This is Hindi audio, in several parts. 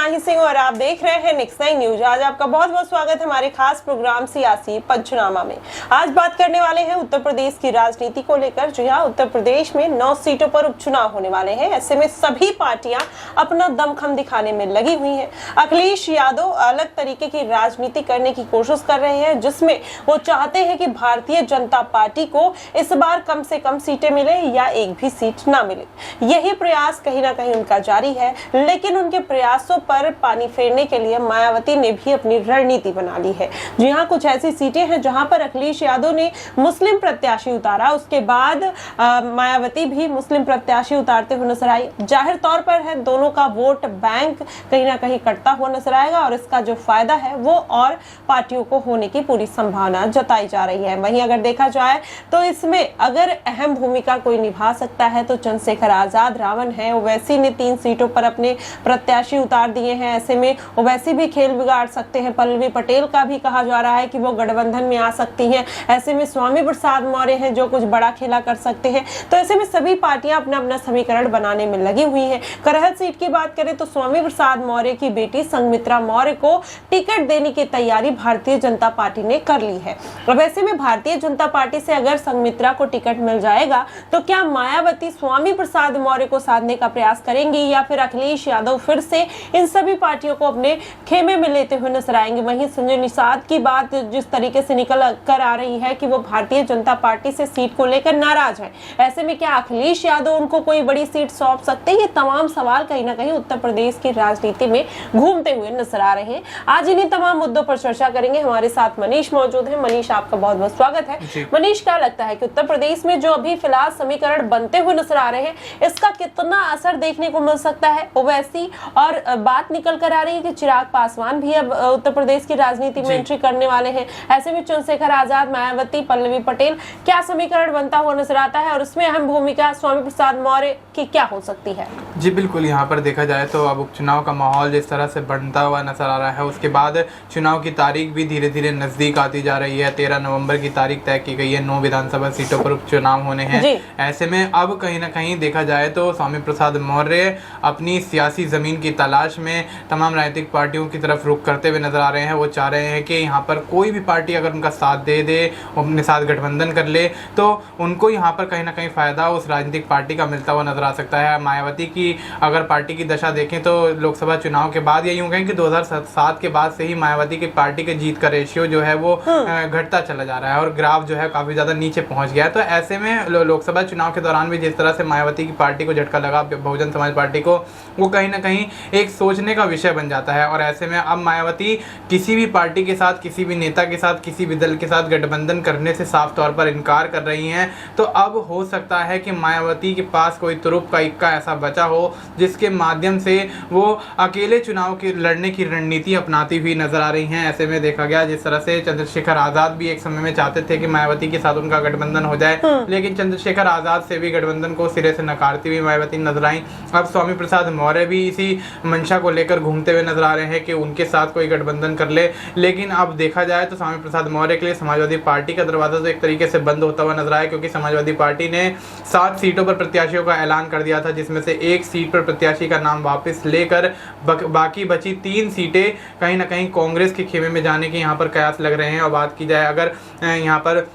माही सिंह और आप देख रहे हैं नेक्स्ट नाइन न्यूज। आज आपका बहुत बहुत स्वागत है हमारे खास प्रोग्राम सियासी पंचनामा में। आज बात करने वाले हैं उत्तर प्रदेश की राजनीति को लेकर। जी हाँ, उत्तर प्रदेश में 9 सीटों पर उपचुनाव होने वाले हैं। ऐसे में सभी पार्टियां अपना दमखम दिखाने में लगी हुई हैं। अखिलेश यादव अलग तरीके की राजनीति करने की कोशिश कर रहे हैं, जिसमें वो चाहते हैं कि भारतीय जनता पार्टी को इस बार कम से कम सीटें मिले या एक भी सीट ना मिले। यही प्रयास कहीं ना कहीं उनका जारी है, लेकिन उनके प्रयासों पर पानी फेरने के लिए मायावती ने भी अपनी रणनीति बना ली है। जी हाँ, कुछ ऐसी सीटें हैं जहां पर अखिलेश यादव ने मुस्लिम प्रत्याशी उतारा, उसके बाद मायावती भी मुस्लिम प्रत्याशी उतारते हुए नजर आई। जाहिर तौर पर है दोनों का वोट बैंक कहीं ना कहीं कटता हुआ नजर आएगा और इसका जो फायदा है वो और पार्टियों को होने की पूरी संभावना जताई जा रही है। वहीं अगर देखा जाए तो इसमें अगर अहम भूमिका कोई निभा सकता है तो चंद्रशेखर आजाद रावण है। ओवैसी ने 3 सीटों पर अपने प्रत्याशी उतार दिए हैं। ऐसे में ओवैसी भी खेल बिगाड़ सकते हैं। पल्लवी पटेल का भी कहा जा रहा है कि वो गठबंधन में आ सकती हैं। ऐसे में स्वामी प्रसाद मौर्य हैं जो कुछ बड़ा खेला कर सकते हैं। तो ऐसे में सभी पार्टियां अपना अपना समीकरण बनाने में लगी हुई हैं। करहल सीट की बात करें तो स्वामी प्रसाद मौर्य की बेटी संघमित्रा मौर्य को टिकट देने की तैयारी भारतीय जनता पार्टी ने कर ली है। अब ऐसे में भारतीय जनता पार्टी से अगर संघमित्रा को टिकट मिल जाएगा तो क्या मायावती स्वामी प्रसाद मौर्य को साधने का प्रयास करेंगी या फिर अखिलेश यादव फिर से इन सभी पार्टियों को अपने खेमे में लेते हुए नजर आएंगे। वहीं संजय निषाद की बात जिस तरीके से निकल कर आ रही है कि वो भारतीय जनता पार्टी से सीट को लेकर नाराज है, ऐसे में क्या अखिलेश यादव उनको कोई बड़ी सीट सौंप सकते हैं? ये तमाम सवाल कहीं ना कहीं उत्तर प्रदेश की राजनीति में घूमते हुए नजर आ रहे हैं। आज इन्हीं तमाम मुद्दों पर चर्चा करेंगे। हमारे साथ मनीष मौजूद है। मनीष, आपका बहुत बहुत स्वागत है। मनीष, क्या लगता है कि उत्तर प्रदेश में जो अभी फिलहाल समीकरण बनते हुए नजर आ रहे हैं, इसका कितना असर देखने को मिल सकता है? ओवैसी और बात निकल कर आ रही है कि चिराग पासवान भी अब उत्तर प्रदेश की राजनीति में एंट्री करने वाले हैं। ऐसे में चंद्रशेखर आजाद, मायावती, पल्लवी पटेल, क्या समीकरण बनता हुआ नजर आता है और उसमें अहम भूमिका स्वामी प्रसाद मौर्य की क्या हो सकती है? जी बिल्कुल, यहाँ पर देखा जाए तो अब उपचुनाव का माहौल जिस तरह से बनता हुआ नजर आ रहा है, उसके बाद चुनाव की तारीख भी धीरे धीरे नजदीक आती जा रही है। 13 नवंबर की तारीख तय की गई है। 9 विधानसभा सीटों पर उपचुनाव होने हैं। ऐसे में अब कहीं ना कहीं देखा जाए तो स्वामी प्रसाद मौर्य अपनी सियासी जमीन की तलाश में तमाम राजनीतिक पार्टियों की तरफ रुख करते हुए नजर आ रहे हैं। वो चाह रहे हैं कि यहाँ पर कोई भी पार्टी अगर उनका साथ दे दे, अपने साथ गठबंधन कर ले, तो उनको यहाँ पर कहीं ना कहीं फायदा उस राजनीतिक पार्टी का मिलता हुआ नजर आ सकता है। मायावती की अगर पार्टी की दशा देखें तो लोकसभा चुनाव के बाद या यूं कहें कि 2007 के बाद से ही मायावती की पार्टी के जीत का रेशियो जो है वो घटता चला जा रहा है और ग्राफ जो है काफी ज्यादा नीचे पहुंच गया है। तो ऐसे में लोकसभा चुनाव के दौरान भी जिस तरह से मायावती की पार्टी को झटका लगा, बहुजन समाज पार्टी को, वो कहीं ना कहीं एक सोचने का विषय बन जाता है। और ऐसे में अब मायावती किसी भी पार्टी के साथ, किसी भी नेता के साथ, किसी भी दल के साथ गठबंधन करने से साफ तौर पर इनकार कर रही हैं। तो अब हो सकता है कि मायावती के पास कोई तुरुप का इक्का ऐसा बचा हो जिसके माध्यम से वो अकेले चुनाव के लड़ने की रणनीति अपनाती हुई नजर आ रही हैं। ऐसे में देखा गया जिस तरह से चंद्रशेखर आजाद भी एक समय में चाहते थे कि मायावती के साथ उनका गठबंधन हो जाए, लेकिन चंद्रशेखर आजाद से भी गठबंधन को सिरे से नकारती हुई मायावती नजर आई। अब स्वामी प्रसाद मौर्य भी इसी मंशा को लेकर घूमते हुए नजर आ रहे हैं कि उनके साथ कोई गठबंधन कर ले। लेकिन अब देखा जाए तो स्वामी प्रसाद मौर्य के लिए समाजवादी पार्टी का दरवाजा तो एक तरीके से बंद होता हुआ नजर आया, क्योंकि समाजवादी पार्टी ने 7 सीटों पर प्रत्याशियों का ऐलान कर दिया था, जिसमें से 1 सीट पर प्रत्याशी का नाम वापस लेकर बाकी बची 3 सीटें कहीं ना कहीं कांग्रेस के खेमे में जाने के यहाँ पर कयास लग रहे हैं। और बात की जाए अगर यहाँ पर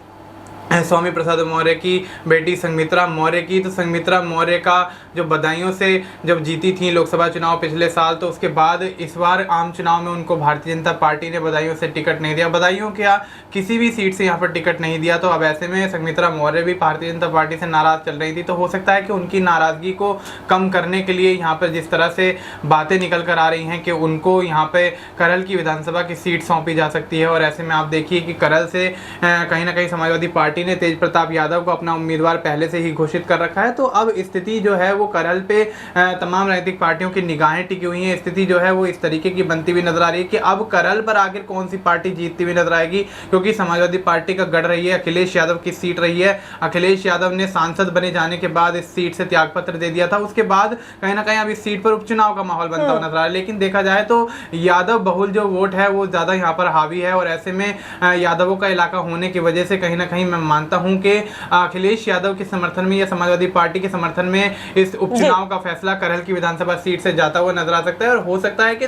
स्वामी प्रसाद मौर्य की बेटी संघमित्रा मौर्य की, तो संघमित्रा मौर्य का जो बदायूं से जब जीती थी लोकसभा चुनाव पिछले साल, तो उसके बाद इस बार आम चुनाव में उनको भारतीय जनता पार्टी ने बदायूं से टिकट नहीं दिया। बदायूं क्या किसी भी सीट से यहाँ पर टिकट नहीं दिया। तो अब ऐसे में संघमित्रा मौर्य भी भारतीय जनता पार्टी से नाराज चल रही थी। तो हो सकता है कि उनकी नाराजगी को कम करने के लिए यहाँ पर जिस तरह से बातें निकल कर आ रही हैं कि उनको यहाँ पे करल की विधानसभा की सीट सौंपी जा सकती है। और ऐसे में आप देखिए कि करल से कहीं ना कहीं समाजवादी पार्टी ने तेज प्रताप यादव को अपना उम्मीदवार पहले से ही घोषित कर रखा है। तो अब स्थिति जो है वो करहल पे तमाम राजनीतिक पार्टियों की निगाहें टिकी हुई हैं। स्थिति जो है वो इस तरीके की बनती हुई नजर आ रही है कि अब करहल पर आखिर कौन सी पार्टी जीतती हुई नजर आएगी, क्योंकि समाजवादी पार्टी का गढ़ रही है, अखिलेश यादव की सीट रही है। अखिलेश यादव ने सांसद बने जाने के बाद इस सीट से त्यागपत्र दे दिया था। उसके बाद कहीं ना कहीं अब इस सीट पर उपचुनाव का माहौल बनता हुआ नजर आ रहा है। लेकिन देखा जाए तो यादव बहुल जो वोट है वो ज्यादा यहाँ पर हावी है और ऐसे में यादवों का इलाका होने की वजह से कहीं ना कहीं मानता हूं कि अखिलेश यादव के समर्थन में या समाजवादी पार्टी के समर्थन में इस उपचुनाव का फैसला करहल की विधानसभा सीट से जाता हुआ नजर आ सकता है। और हो सकता है कि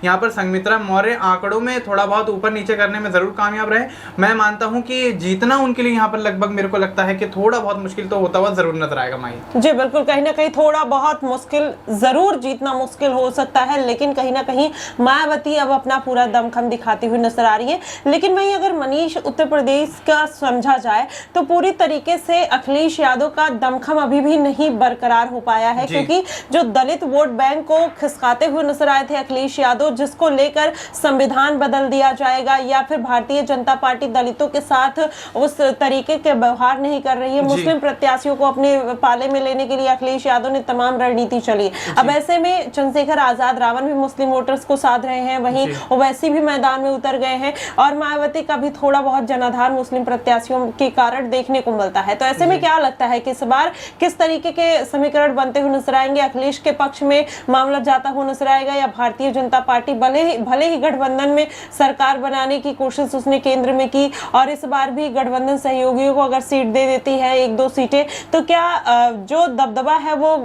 यहाँ पर संघमित्रा मौर्य आंकड़ों में थोड़ा बहुत ऊपर नीचे करने में जरूर कामयाब रहे। मैं मानता हूं कि जीतना उनके लिए यहाँ पर लगभग मेरे को लगता है कि थोड़ा बहुत मुश्किल तो होता हुआ जरूर नजर आएगा। माही जी बिल्कुल, कहीं ना कहीं थोड़ा बहुत मुश्किल जरूर, जीतना मुश्किल हो सकता है, लेकिन कहीं ना कहीं मायावती अब अपना पूरा दमखम दिखाती हुई नजर आ रही है। लेकिन वहीं अगर मनीष उत्तर प्रदेश का समझा जाए तो पूरी तरीके से अखिलेश यादव का दमखम अभी भी नहीं बरकरार हो पाया है, क्योंकि जो दलित वोट बैंक को खिसकाते हुए नजर आए थे अखिलेश यादव, जिसको लेकर संविधान बदल दिया जाएगा या फिर भारतीय जनता पार्टी दलितों के साथ उस तरीके के व्यवहार नहीं कर रही है, मुस्लिम प्रत्याशियों को अपने पाले में लेने के लिए अखिलेश यादव ने तमाम रणनीति चली। अब ऐसे में चंद्रशेखर आजाद रावण भी मुस्लिम वोटर्स को साध रहे हैं, वहीं ओवैसी भी मैदान में उतर गए हैं और मायावती का भी थोड़ा बहुत जनाधार मुस्लिम प्रत्याशियों के कारण देखने को मिलता है। तो ऐसे में क्या लगता है कि इस बार किस तरीके के समीकरण बनते हुए नजर आएंगे? अखिलेश के पक्ष में मामला जाता हुआ नजर आएगा या भारतीय जनता पार्टी भले ही गठबंधन में सरकार बनाने की कोशिश उसने केंद्र में की और इस बार भी गठबंधन सहयोगियों को अगर सीट दे देती है, 1-2 सीटें, तो क्या जो दबदबा है वो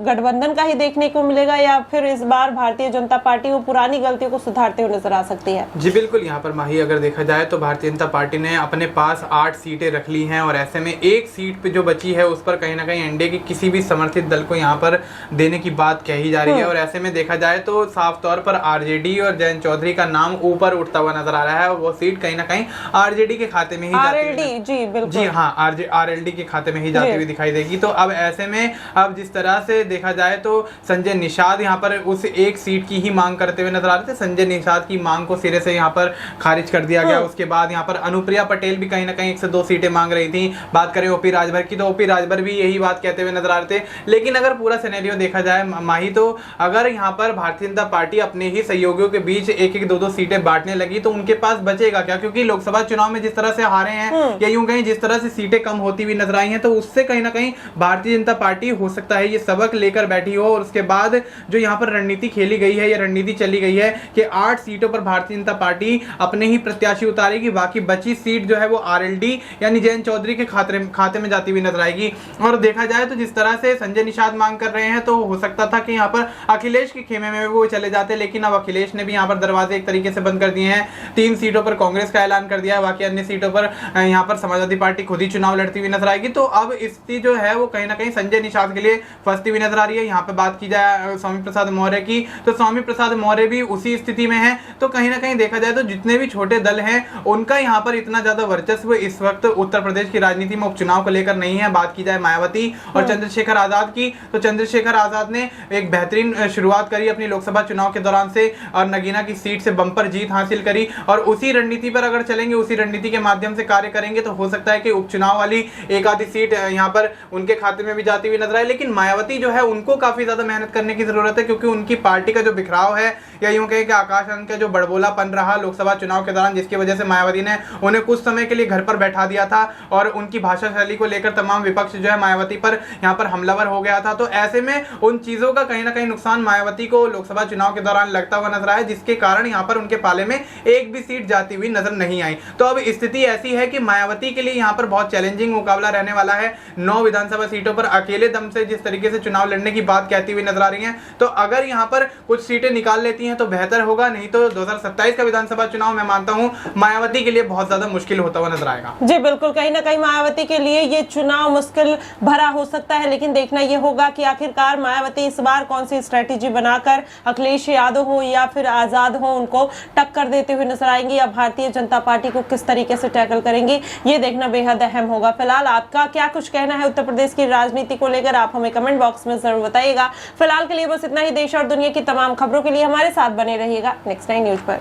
गठबंधन का ही देखने को मिलेगा या फिर इस बार भारतीय जनता पार्टी वो पुरानी गलतियों को सुधारते हुए नजर आ सकती है? जी बिल्कुल, यहाँ पर माही अगर देखा जाए तो भारतीय जनता पार्टी ने अपने पास 8 सीटें रख ली हैं और ऐसे में एक सीट पे जो बची है उस पर कहीं ना कहीं एनडीए के किसी भी समर्थित दल को यहाँ पर देने की बात कही जा रही है। और ऐसे में देखा जाए तो साफ तौर पर आरजेडी और जयंत चौधरी का नाम ऊपर उठता हुआ नजर आ रहा है और वो सीट कहीं ना कहीं आरजेडी के खाते में ही जी हाँ आरएलडी के खाते में ही जाती हुई दिखाई देगी। तो अब ऐसे में अब जिस तरह से देखा जाए तो संजय निषाद यहाँ पर उस एक सीट की ही मांग करते हुए नजर आ रहे थे। संजय निषाद की मांग को सिरे से यहाँ पर खारिज कर दिया गया। उसके बाद यहाँ पर अनुप्रिया पटेल भी कहीं ना कहीं 1 से 2 सीटें मांग रही थी। बात करें ओपी राजभर की तो ओपी राजभर भी यही बात कहते हुए नजर आ रहे थे। लेकिन अगर पूरा सिनेरियो देखा जाए माही, तो अगर यहाँ पर भारतीय जनता पार्टी अपने ही सहयोगियों के बीच 1-1, 2-2 सीटें बांटने लगी तो उनके पास बचेगा क्या? क्योंकि लोकसभा चुनाव में जिस तरह से हारे हैं या यूं कहीं जिस तरह से सीटें कम होती हुई नजर आई हैं, तो उससे कहीं ना कहीं भारतीय जनता पार्टी हो सकता है ये सबक लेकर बैठी हो। और उसके बाद जो यहाँ पर रणनीति खेली गई है या रणनीति चली गई है कि 8 सीटों पर भारतीय जनता पार्टी अपने ही प्रत्याशी उतारेगी, बाकी बची सीट जो है वो आरएलडी यानी जयंत चौधरी के खाते में जाती हुई नजर आएगी। और देखा जाए तो जिस तरह से संजय निषाद मांग कर रहे हैं तो हो सकता था कि यहाँ पर अखिलेश के खेमे में वो चले जाते, लेकिन अब अखिलेश ने भी यहाँ पर दरवाजे एक तरीके से बंद कर दिए हैं। 3 सीटों पर कांग्रेस का ऐलान कर दिया है, बाकी अन्य सीटों पर यहाँ पर समाजवादी पार्टी खुद ही चुनाव लड़ती हुई नजर आएगी। तो अब स्थिति जो है वो कहीं ना कहीं संजय निषाद के लिए फंसती हुई नजर आ रही है। यहाँ पे बात की जाए स्वामी प्रसाद मौर्य की तो स्वामी प्रसाद मौर्य भी उसी स्थिति में है। तो कहीं ना कहीं देखा जाए तो जितने भी छोटे दल हैं उनका यहाँ पर इतना ज्यादा वर्चस्व इस वक्त उत्तर प्रदेश की राजनीति में उपचुनाव को लेकर नहीं है। बात की जाए मायावती और चंद्रशेखर आजाद की तो चंद्रशेखर आजाद ने एक बेहतरीन शुरुआत करी अपनी लोकसभा चुनाव के दौरान से और नगीना की सीट से बंपर जीत हासिल करी और उसी रणनीति पर अगर चलेंगे, उसी रणनीति के माध्यम से कार्य करेंगे तो हो सकता है कि उपचुनाव वाली एक आधी सीट यहाँ पर उनके खाते में भी जाती हुई नजर आए। लेकिन मायावती जो है उनको काफी ज्यादा मेहनत करने की जरूरत है, क्योंकि उनकी पार्टी का जो बिखराव है या यूं कहें कि आकाश आनंद का जो बड़बोलापन रहा लोकसभा चुनाव के दौरान, जिसकी वजह से मायावती ने उन्हें कुछ समय के लिए घर पर बैठा दिया था और उनकी भाषा शैली को लेकर तमाम विपक्ष जो है मायावती पर यहाँ पर हमलावर हो गया था। तो ऐसे में उन चीजों का कहीं ना कहीं नुकसान मायावती को लोकसभा चुनाव के दौरान लगता हुआ नजर आया, जिसके कारण यहाँ पर उनके पाले में एक भी सीट जाती हुई नजर नहीं आई। तो अब स्थिति ऐसी है कि मायावती के लिए यहाँ पर बहुत चैलेंजिंग मुकाबला रहने वाला है। 9 विधानसभा सीटों पर अकेले दम से जिस तरीके से चुनाव लड़ने की बात कहती हुई नजर आ रही है, तो अगर यहाँ पर कुछ सीटें निकाल लेती हैं तो बेहतर होगा, नहीं तो 2027 का विधानसभा चुनाव मैं मानता हूँ मायावती के लिए बहुत ज्यादा मुश्किल होता हुआ नजर आएगा। जी बिल्कुल, कहीं ना कहीं मायावती के लिए ये चुनाव मुश्किल भरा हो सकता है, लेकिन देखना यह होगा कि आखिरकार मायावती इस बार कौन सी स्ट्रेटेजी बनाकर अखिलेश यादव हो या फिर आजाद हो उनको टक्कर देते हुए नजर आएंगी या भारतीय जनता पार्टी को किस तरीके से टैकल करेंगी, ये देखना बेहद अहम होगा। फिलहाल आपका क्या कुछ कहना है उत्तर प्रदेश की राजनीति को लेकर, आप हमें कमेंट बॉक्स में जरूर बताइएगा। फिलहाल के लिए बस इतना ही। देश और दुनिया की तमाम खबरों के लिए हमारे साथ बने रहिएगा नेक्स्ट 9 न्यूज पर।